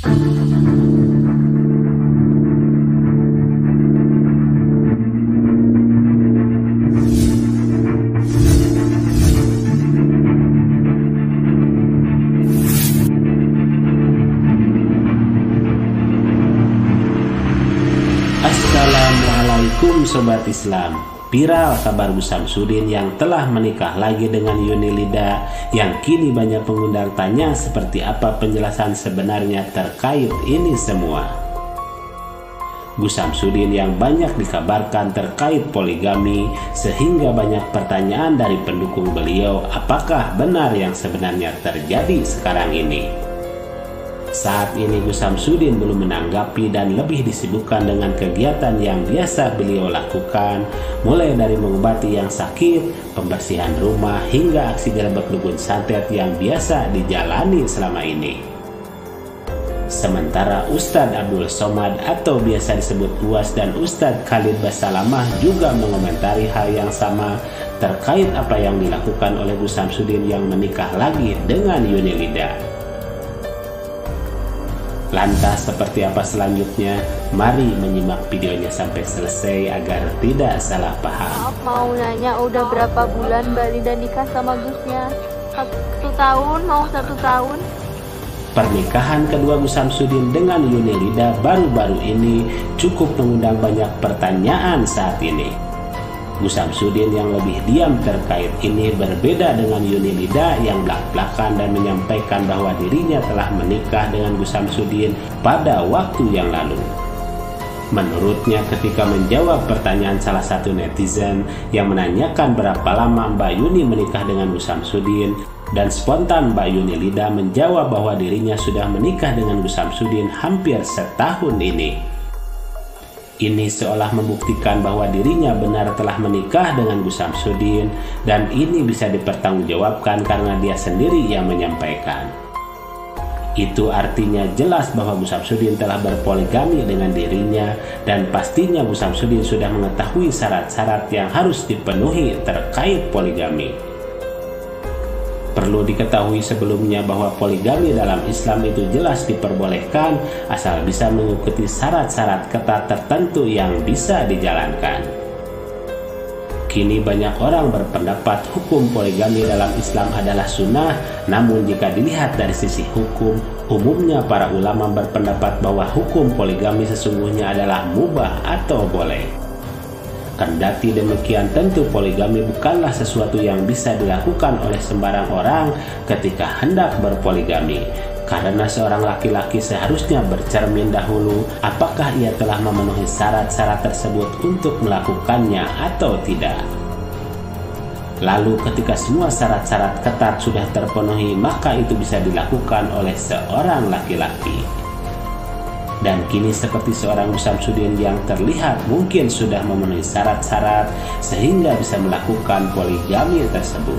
Assalamualaikum Sobat Islam. Viral kabar Gus Samsudin yang telah menikah lagi dengan Yuni Lida, yang kini banyak pengundang tanya seperti apa penjelasan sebenarnya terkait ini semua. Gus Samsudin yang banyak dikabarkan terkait poligami, sehingga banyak pertanyaan dari pendukung beliau, apakah benar yang sebenarnya terjadi sekarang ini. Saat ini Gus Samsudin belum menanggapi dan lebih disibukkan dengan kegiatan yang biasa beliau lakukan, mulai dari mengobati yang sakit, pembersihan rumah, hingga aksi gerebek dukun santet yang biasa dijalani selama ini. Sementara Ustadz Abdul Somad atau biasa disebut UAS dan Ustadz Khalid Basalamah juga mengomentari hal yang sama terkait apa yang dilakukan oleh Gus Samsudin yang menikah lagi dengan Yuni Lida. Lantas seperti apa selanjutnya? Mari menyimak videonya sampai selesai agar tidak salah paham. Mau nanya udah berapa bulan Mbak Lida nikah sama Gusnya? 1 tahun, mau 1 tahun. Pernikahan kedua Gus Samsudin dengan Yuni Lida baru-baru ini cukup mengundang banyak pertanyaan saat ini. Gus Samsudin yang lebih diam terkait ini berbeda dengan Yuni Lida yang belak-belakan dan menyampaikan bahwa dirinya telah menikah dengan Gus Samsudin pada waktu yang lalu. Menurutnya, ketika menjawab pertanyaan salah satu netizen yang menanyakan berapa lama Mbak Yuni menikah dengan Gus Samsudin, dan spontan Mbak Yuni Lida menjawab bahwa dirinya sudah menikah dengan Gus Samsudin hampir setahun ini. Ini seolah membuktikan bahwa dirinya benar telah menikah dengan Gus Samsudin, dan ini bisa dipertanggungjawabkan karena dia sendiri yang menyampaikan. Itu artinya jelas bahwa Gus Samsudin telah berpoligami dengan dirinya, dan pastinya Gus Samsudin sudah mengetahui syarat-syarat yang harus dipenuhi terkait poligami. Perlu diketahui sebelumnya bahwa poligami dalam Islam itu jelas diperbolehkan asal bisa mengikuti syarat-syarat ketat tertentu yang bisa dijalankan. Kini banyak orang berpendapat hukum poligami dalam Islam adalah sunnah, namun jika dilihat dari sisi hukum, umumnya para ulama berpendapat bahwa hukum poligami sesungguhnya adalah mubah atau boleh. Kendati demikian, tentu poligami bukanlah sesuatu yang bisa dilakukan oleh sembarang orang ketika hendak berpoligami, karena seorang laki-laki seharusnya bercermin dahulu apakah ia telah memenuhi syarat-syarat tersebut untuk melakukannya atau tidak. Lalu ketika semua syarat-syarat ketat sudah terpenuhi, maka itu bisa dilakukan oleh seorang laki-laki. Dan kini seperti seorang Gus Samsudin yang terlihat mungkin sudah memenuhi syarat-syarat sehingga bisa melakukan poligami tersebut.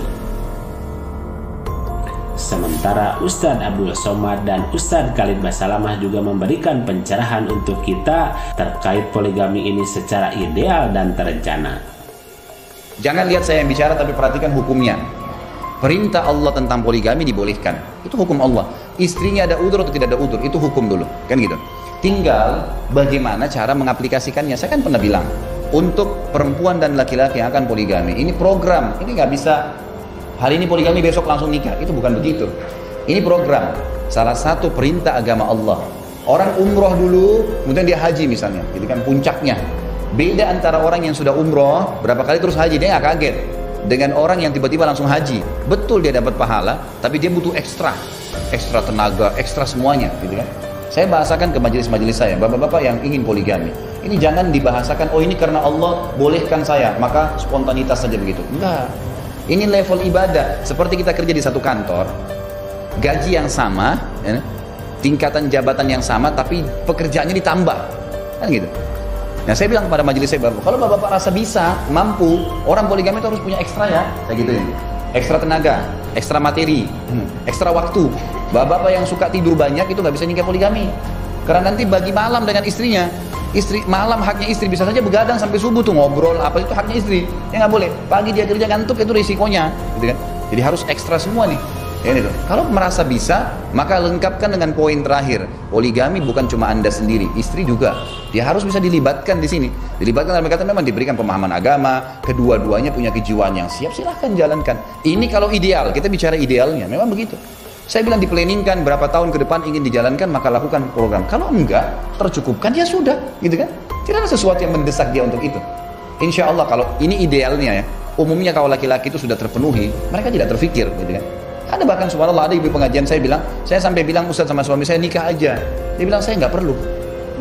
Sementara Ustadz Abdul Somad dan Ustadz Khalid Basalamah juga memberikan pencerahan untuk kita terkait poligami ini secara ideal dan terencana. Jangan lihat saya yang bicara tapi perhatikan hukumnya. Perintah Allah tentang poligami dibolehkan. Itu hukum Allah. Istrinya ada udzur atau tidak ada udzur, itu hukum dulu. Kan gitu. Tinggal bagaimana cara mengaplikasikannya. Saya kan pernah bilang, untuk perempuan dan laki-laki yang akan poligami, ini program. Ini nggak bisa hari ini poligami besok langsung nikah. Itu bukan begitu. Ini program. Salah satu perintah agama Allah. Orang umroh dulu, kemudian dia haji misalnya. Jadi kan puncaknya. Beda antara orang yang sudah umroh berapa kali terus haji, dia nggak kaget. Dengan orang yang tiba-tiba langsung haji, betul dia dapat pahala, tapi dia butuh ekstra tenaga, ekstra semuanya, gitu kan? Saya bahasakan ke majelis-majelis saya, bapak-bapak yang ingin poligami, ini jangan dibahasakan, oh ini karena Allah bolehkan saya, maka spontanitas saja begitu. Enggak, ini level ibadah. Seperti kita kerja di satu kantor, gaji yang sama, ya, tingkatan jabatan yang sama, tapi pekerjaannya ditambah, kan gitu. Nah saya bilang kepada majelis saya, kalau bapak-bapak rasa bisa, mampu, orang poligami itu harus punya ekstra ya, saya gituin. Ekstra tenaga, ekstra materi, ekstra waktu. Bapak-bapak yang suka tidur banyak itu nggak bisa nikah poligami, karena nanti bagi malam dengan istrinya. Istri malam haknya istri, bisa saja begadang sampai subuh tuh ngobrol apa itu haknya istri, ya nggak boleh. Pagi dia kerja ngantuk, itu risikonya, gitu kan. Jadi harus ekstra semua nih. Ya, itu. Kalau merasa bisa, maka lengkapkan dengan poin terakhir. Poligami bukan cuma Anda sendiri, istri juga. Dia harus bisa dilibatkan di sini. Dilibatkan dalam kata memang diberikan pemahaman agama, kedua-duanya punya kejiwaan yang siap, silahkan jalankan. Ini kalau ideal, kita bicara idealnya, memang begitu. Saya bilang diplanningkan berapa tahun ke depan ingin dijalankan, maka lakukan program. Kalau enggak, tercukupkan, ya sudah, gitu kan? Tidak ada sesuatu yang mendesak dia untuk itu. Insya Allah kalau ini idealnya ya, umumnya kalau laki-laki itu sudah terpenuhi, mereka tidak terfikir, gitu kan? Ada bahkan subhanallah, ada ibu pengajian saya bilang, saya sampai bilang Ustaz sama suami saya nikah aja. Dia bilang saya nggak perlu.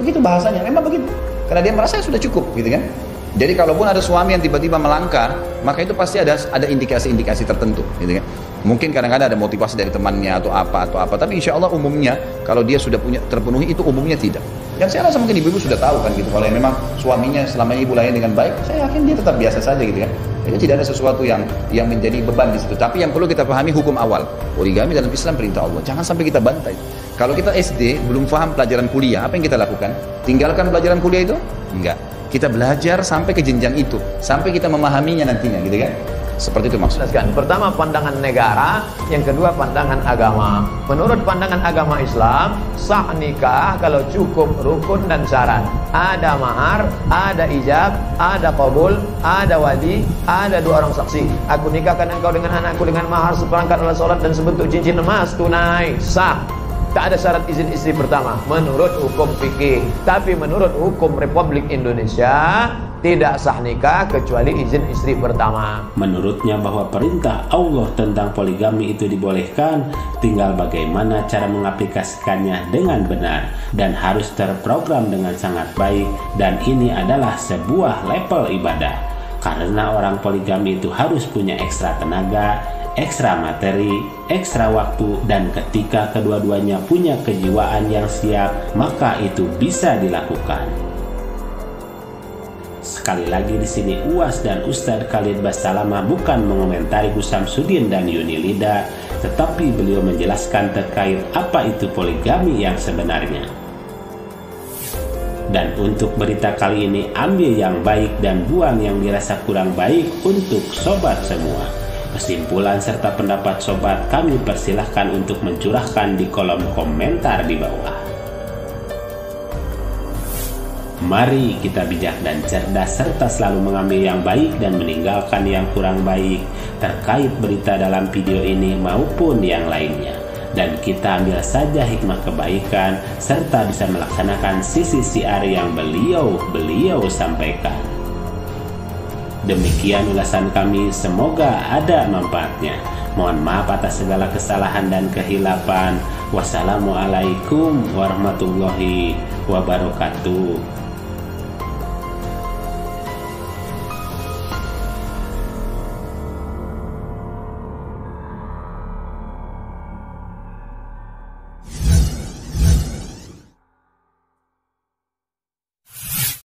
Begitu bahasanya, memang begitu. Karena dia merasa sudah cukup, gitu kan? Jadi kalaupun ada suami yang tiba-tiba melangkah, maka itu pasti ada indikasi-indikasi tertentu, gitu kan? Mungkin kadang-kadang ada motivasi dari temannya atau apa, tapi insya Allah umumnya kalau dia sudah punya terpenuhi itu umumnya tidak. Dan saya rasa mungkin ibu-ibu sudah tahu kan gitu, kalau memang suaminya selama ini ibu layani dengan baik, saya yakin dia tetap biasa saja gitu kan. Jadi tidak ada sesuatu yang menjadi beban di situ. Tapi yang perlu kita pahami hukum awal. Poligami dalam Islam perintah Allah. Jangan sampai kita bantai. Kalau kita SD belum paham pelajaran kuliah, apa yang kita lakukan? Tinggalkan pelajaran kuliah itu? Enggak. Kita belajar sampai ke jenjang itu, sampai kita memahaminya nantinya, gitu kan? Seperti itu maksudnya. Pertama pandangan negara, yang kedua pandangan agama. Menurut pandangan agama Islam, sah nikah kalau cukup rukun dan syarat. Ada mahar, ada ijab, ada qabul, ada wali, ada 2 orang saksi. Aku nikahkan engkau dengan anakku dengan mahar seperangkat alat sholat dan sebentuk cincin emas tunai, sah. Tak ada syarat izin istri pertama menurut hukum fikih. Tapi menurut hukum Republik Indonesia tidak sah nikah kecuali izin istri pertama. Menurutnya bahwa perintah Allah tentang poligami itu dibolehkan, tinggal bagaimana cara mengaplikasikannya dengan benar dan harus terprogram dengan sangat baik, dan ini adalah sebuah level ibadah. Karena orang poligami itu harus punya ekstra tenaga, ekstra materi, ekstra waktu, dan ketika kedua-duanya punya kejiwaan yang siap, maka itu bisa dilakukan. Sekali lagi di sini Uwas dan Ustadz Khalid Basalamah bukan mengomentari Gus Samsudin dan Yuni Lida, tetapi beliau menjelaskan terkait apa itu poligami yang sebenarnya. Dan untuk berita kali ini, ambil yang baik dan buang yang dirasa kurang baik untuk sobat semua. Kesimpulan serta pendapat sobat kami persilahkan untuk mencurahkan di kolom komentar di bawah. Mari kita bijak dan cerdas serta selalu mengambil yang baik dan meninggalkan yang kurang baik terkait berita dalam video ini maupun yang lainnya. Dan kita ambil saja hikmah kebaikan serta bisa melaksanakan sisi siar yang beliau sampaikan. Demikian ulasan kami, semoga ada manfaatnya. Mohon maaf atas segala kesalahan dan kehilapan. Wassalamualaikum warahmatullahi wabarakatuh.